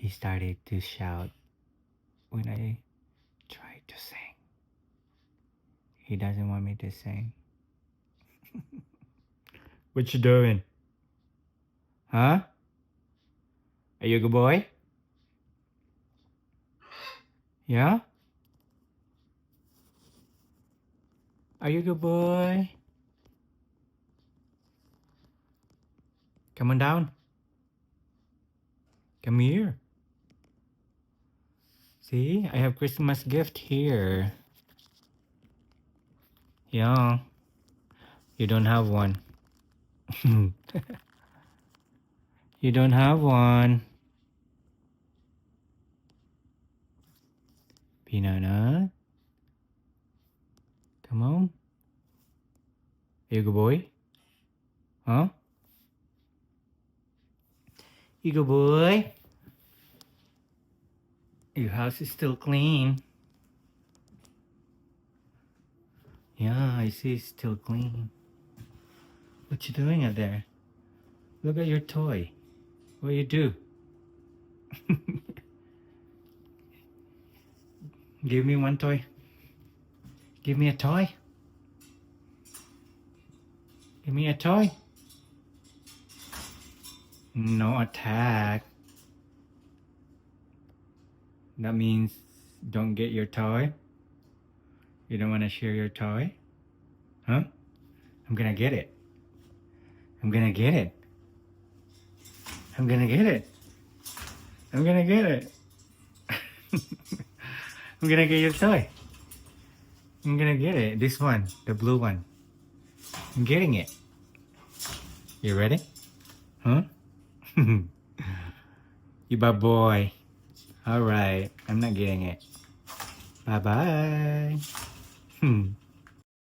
He started to shout when I tried to sing. He doesn't want me to sing. What you doing? Huh? Are you a good boy? Yeah? Are you a good boy? Come on down. Come here. See, I have Christmas gift here. Yeah. You don't have one. You don't have one. Peanut, huh? Come on. Are you a good boy? Huh? You good boy? Your house is still clean. Yeah, I see it's still clean. What you doing out there? Look at your toy. What you do? Give me one toy. Give me a toy. Give me a toy. No attack. That means don't get your toy. You don't want to share your toy? Huh? I'm gonna get it. I'm gonna get it. I'm gonna get it. I'm gonna get it. I'm gonna get your toy. I'm gonna get it. This one, the blue one. I'm getting it. You ready? Huh? You bad boy. Alright, I'm not getting it. Bye bye.